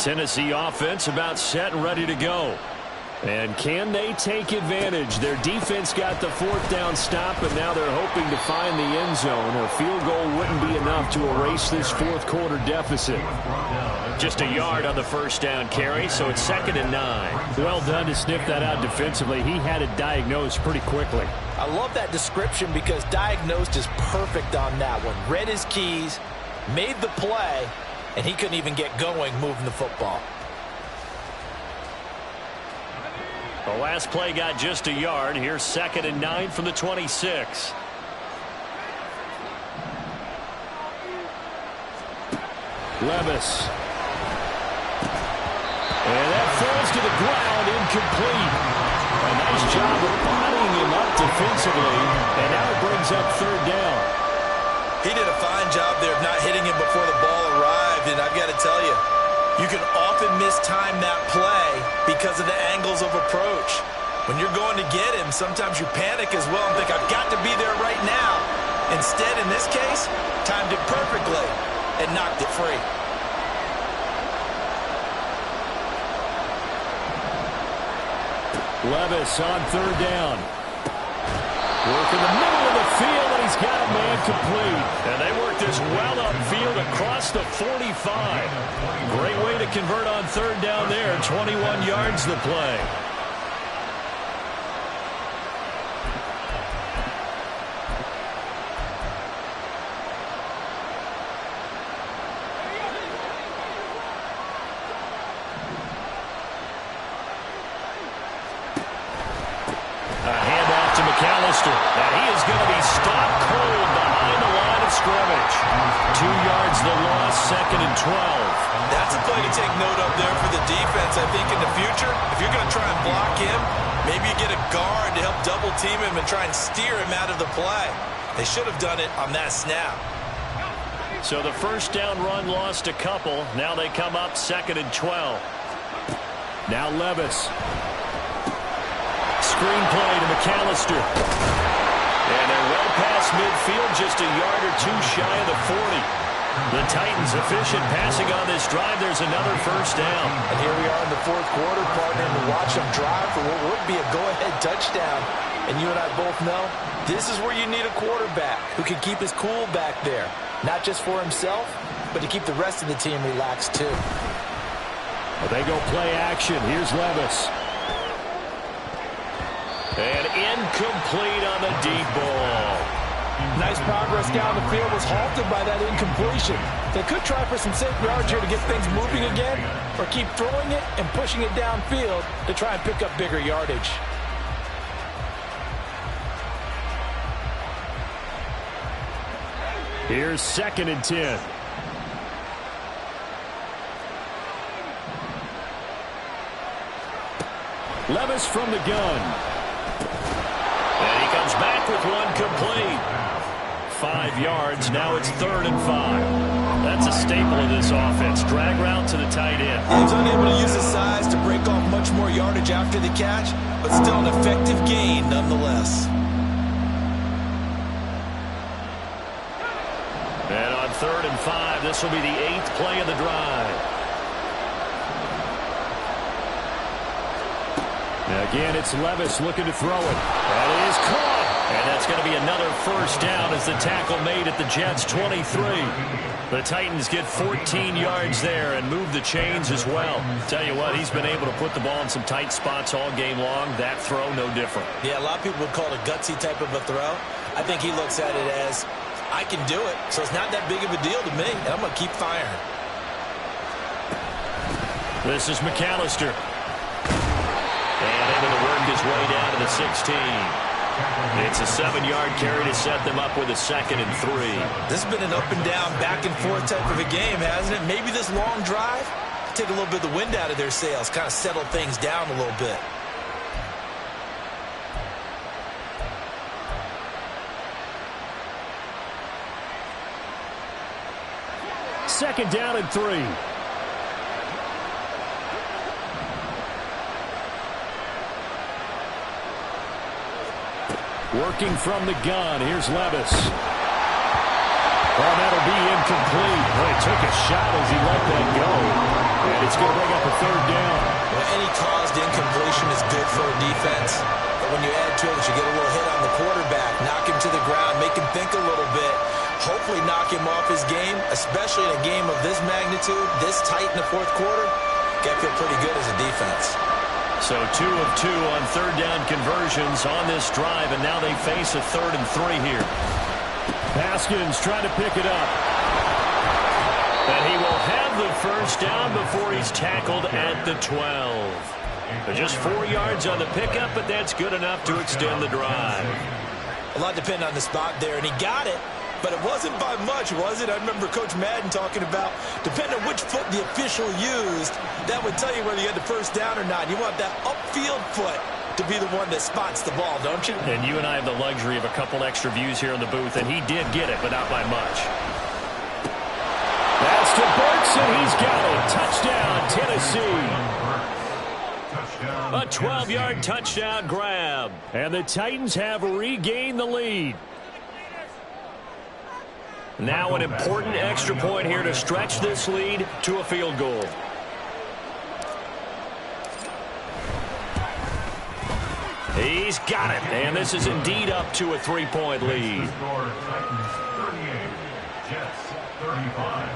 Tennessee offense about set and ready to go. And can they take advantage? Their defense got the fourth down stop, and now they're hoping to find the end zone. A field goal wouldn't be enough to erase this fourth quarter deficit. Just a yard on the first down carry, so it's 2nd and 9. Well done to sniff that out defensively. He had it diagnosed pretty quickly. I love that description because diagnosed is perfect on that one. Read his keys, made the play, and he couldn't even get going moving the football. The last play got just a yard. Here's 2nd and 9 from the 26. Levis. And that falls to the ground, incomplete. A nice job of bodying him up defensively, and now it brings up 3rd down. He did a fine job there of not hitting him before the ball arrived, and I've got to tell you, you can often mistime that play because of the angles of approach. When you're going to get him, sometimes you panic as well and think, I've got to be there right now. Instead, in this case, timed it perfectly and knocked it free. Levis on 3rd down. Work in the middle of the field, and he's got a man complete. And they work this well upfield across the 45. Great way to convert on 3rd down there. 21 yards the play. McAllister, and he is going to be stopped cold behind the line of scrimmage. 2 yards the loss, 2nd and 12. That's a play to take note of there for the defense. I think in the future, if you're going to try and block him, maybe you get a guard to help double team him and try and steer him out of the play. They should have done it on that snap. So the first down run lost a couple. Now they come up 2nd and 12. Now Levis. Screenplay to McAllister. And they're well past midfield, just a yard or two shy of the 40. The Titans efficient passing on this drive. There's another first down. And here we are in the fourth quarter, partner, to watch them drive for what would be a go-ahead touchdown. And you and I both know this is where you need a quarterback who can keep his cool back there. Not just for himself, but to keep the rest of the team relaxed too. Well, they go play action. Here's Levis. And incomplete on the deep ball. Nice progress down the field was halted by that incompletion. They could try for some safe yards here to get things moving again, or keep throwing it and pushing it downfield to try and pick up bigger yardage. Here's 2nd and 10. Levis from the gun. And he comes back with one complete. 5 yards. Now it's 3rd and 5. That's a staple of this offense. Drag route to the tight end. He was unable to use his size to break off much more yardage after the catch, but still an effective gain nonetheless. And on 3rd and 5, this will be the 8th play of the drive. Again, it's Levis looking to throw it. That is caught. And that's going to be another first down as the tackle made at the Jets' 23. The Titans get 14 yards there and move the chains as well. Tell you what, he's been able to put the ball in some tight spots all game long. That throw, no different. Yeah, a lot of people would call it a gutsy type of a throw. I think he looks at it as, I can do it, so it's not that big of a deal to me, and I'm going to keep firing. This is McAllister. And able to work his way down to the 16. It's a 7-yard carry to set them up with a 2nd and 3. This has been an up and down, back and forth type of a game, hasn't it? Maybe this long drive, take a little bit of the wind out of their sails, kind of settle things down a little bit. Second down and 3. Working from the gun, here's Levis. Oh, that'll be incomplete. Well, he took a shot as he let that go. And it's going to bring up a third down. Well, any caused incompletion is good for a defense. But when you add to it, you get a little hit on the quarterback, knock him to the ground, make him think a little bit, hopefully knock him off his game, especially in a game of this magnitude, this tight in the fourth quarter. Got to feel pretty good as a defense. So 2 of 2 on third down conversions on this drive, and now they face a 3rd and 3 here. Haskins trying to pick it up. And he will have the first down before he's tackled at the 12. Just 4 yards on the pickup, but that's good enough to extend the drive. A lot depend on the spot there, and he got it. But it wasn't by much, was it? I remember Coach Madden talking about, depending on which foot the official used, that would tell you whether you had the first down or not. You want that upfield foot to be the one that spots the ball, don't you? And you and I have the luxury of a couple extra views here in the booth, and he did get it, but not by much. That's to Burks, and he's got it. Touchdown, Tennessee. A 12-yard touchdown grab. And the Titans have regained the lead. Now an important extra point here to stretch this lead to a field goal. He's got it, and this is indeed up to a 3-point lead. Titans 38, Jets 35.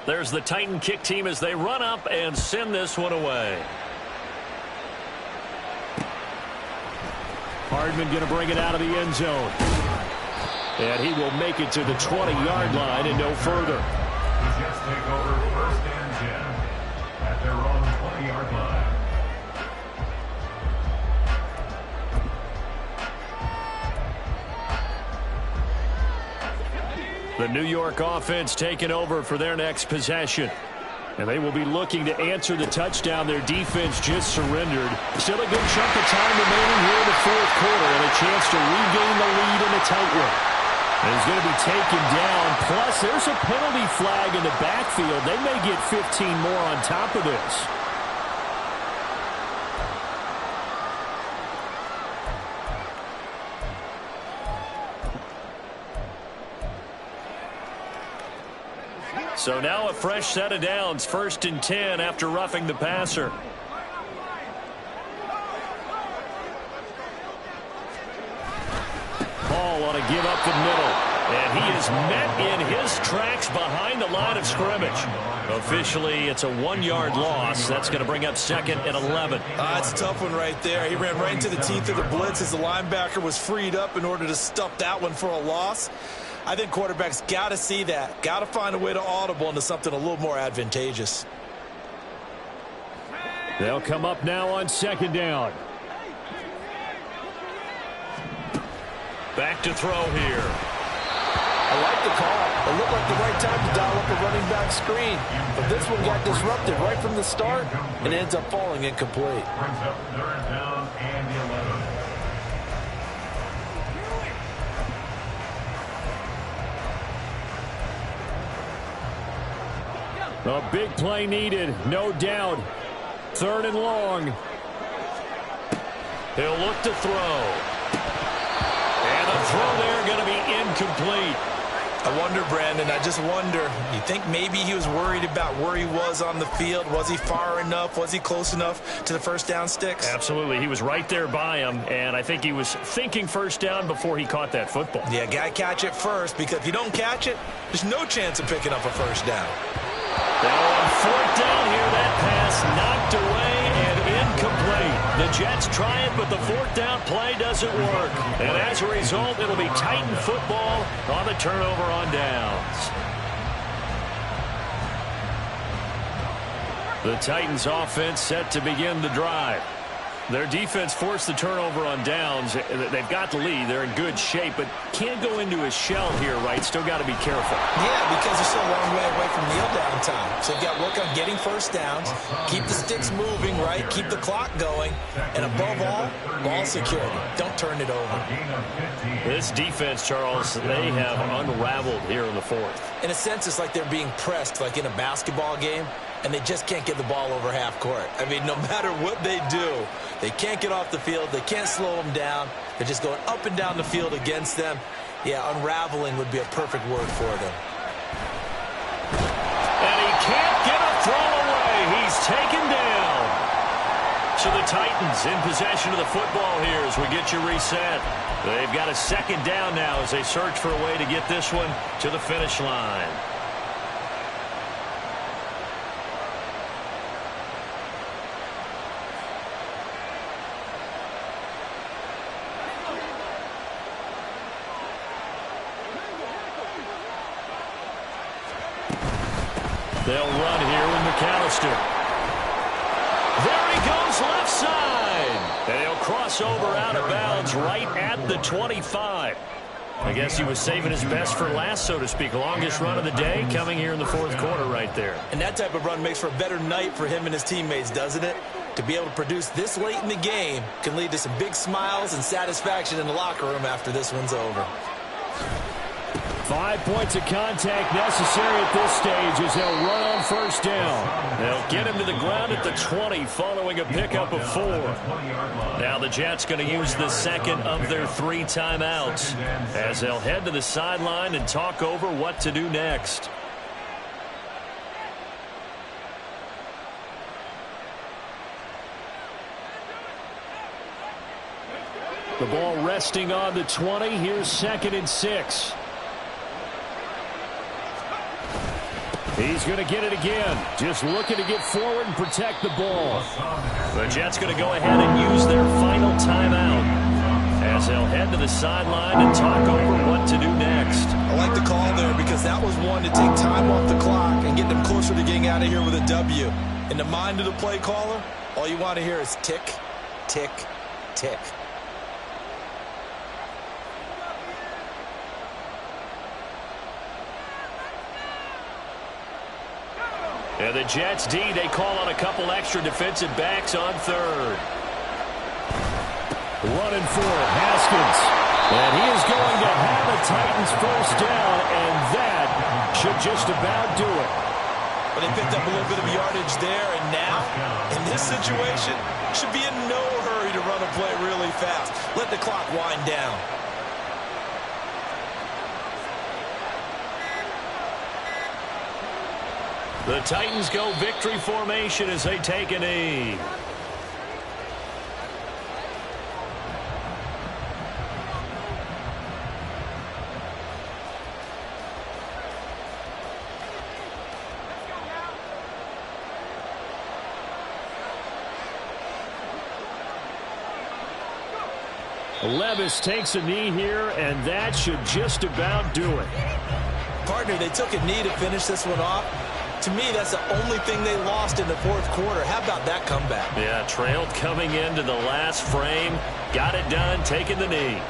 There's the Titan kick team as they run up and send this one away. Hardman going to bring it out of the end zone. And he will make it to the 20-yard line and no further. The Jets take over 1st and 10 at their own 20-yard line. The New York offense taking over for their next possession. And they will be looking to answer the touchdown their defense just surrendered. Still a good chunk of time remaining here in the fourth quarter and a chance to regain the lead in a tight one. And he's going to be taken down. Plus, there's a penalty flag in the backfield. They may get 15 more on top of this. So now a fresh set of downs, 1st and 10 after roughing the passer. Hall on a give up the middle. And he is met in his tracks behind the line of scrimmage. Officially, it's a 1-yard loss. That's going to bring up 2nd and 11. That's a tough one right there. He ran right into the teeth of the blitz as the linebacker was freed up in order to stuff that one for a loss. I think quarterbacks got to see that. Got to find a way to audible into something a little more advantageous. They'll come up now on 2nd down. Back to throw here. I like the call. It looked like the right time to dial up a running back screen. But this one got disrupted right from the start and ends up falling incomplete. Brings up 3rd down and 11. A big play needed, no doubt. 3rd and long. He'll look to throw. And the throw there going to be incomplete. I wonder, Brandon, I just wonder, you think maybe he was worried about where he was on the field? Was he far enough? Was he close enough to the first down sticks? Absolutely. He was right there by him, and I think he was thinking first down before he caught that football. Yeah, got to catch it first, because if you don't catch it, there's no chance of picking up a first down. Now on 4th down here, that pass knocked away and incomplete. The Jets try it, but the 4th down play doesn't work. And as a result, it'll be Titan football on the turnover on downs. The Titans offense set to begin the drive. Their defense forced the turnover on downs. They've got the lead. They're in good shape, but can't go into a shell here, right? Still got to be careful. Yeah, because they're still a long way away from kneel down time. So you've got to work on getting first downs, keep the sticks moving, right? Keep the clock going. And above all, ball security. Don't turn it over. This defense, Charles, they have unraveled here in the 4th. In a sense, it's like they're being pressed, like in a basketball game. and they just can't get the ball over half court. I mean, no matter what they do, they can't get off the field. They can't slow them down. They're just going up and down the field against them. Yeah, unraveling would be a perfect word for them. And he can't get a throw away. He's taken down. So the Titans in possession of the football here as we get you reset. They've got a second down now as they search for a way to get this one to the finish line. They'll run here with McAllister. There he goes left side. And he'll cross over out of bounds right at the 25. I guess he was saving his best for last, so to speak. Longest run of the day coming here in the fourth quarter right there. And that type of run makes for a better night for him and his teammates, doesn't it? To be able to produce this late in the game can lead to some big smiles and satisfaction in the locker room after this one's over. 5 points of contact necessary at this stage as they'll run on first down. They'll get him to the ground at the 20 following a pickup of 4. Now the Jets going to use the second of their 3 timeouts as they'll head to the sideline and talk over what to do next. The ball resting on the 20. Here's 2nd and 6. He's going to get it again. Just looking to get forward and protect the ball. The Jets going to go ahead and use their final timeout as they'll head to the sideline and talk over what to do next. I like the call there because that was one to take time off the clock and get them closer to getting out of here with a W. In the mind of the play caller, all you want to hear is tick, tick, tick. And the Jets D, they call on a couple extra defensive backs on third. Running for Haskins. And he is going to have a Titans first down, and that should just about do it. But they picked up a little bit of yardage there, and now, in this situation, should be in no hurry to run a play really fast. Let the clock wind down. The Titans go victory formation as they take a knee. Levis takes a knee here, and that should just about do it. Partner, they took a knee to finish this one off. To me, that's the only thing they lost in the fourth quarter. How about that comeback? Yeah, trailed coming into the last frame. Got it done, taking the knee.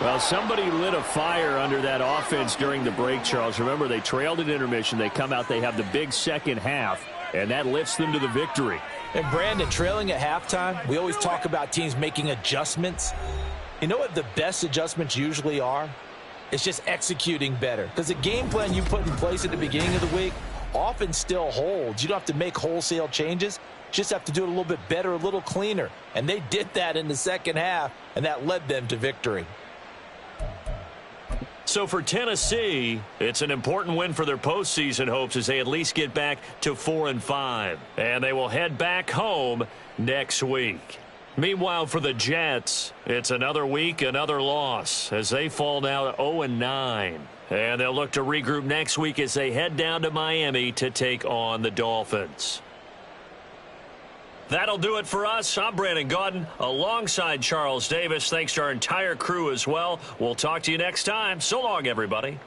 Well, somebody lit a fire under that offense during the break, Charles. Remember, they trailed at intermission. They come out, they have the big second half, and that lifts them to the victory. And Brandon, trailing at halftime, we always talk about teams making adjustments. You know what the best adjustments usually are? It's just executing better. Because the game plan you put in place at the beginning of the week often still holds. You don't have to make wholesale changes. You just have to do it a little bit better, a little cleaner. And they did that in the second half, and that led them to victory. So for Tennessee, it's an important win for their postseason hopes as they at least get back to 4-5. And they will head back home next week. Meanwhile, for the Jets, it's another week, another loss as they fall now to 0-9. And they'll look to regroup next week as they head down to Miami to take on the Dolphins. That'll do it for us. I'm Brandon Gaudin alongside Charles Davis. Thanks to our entire crew as well. We'll talk to you next time. So long, everybody.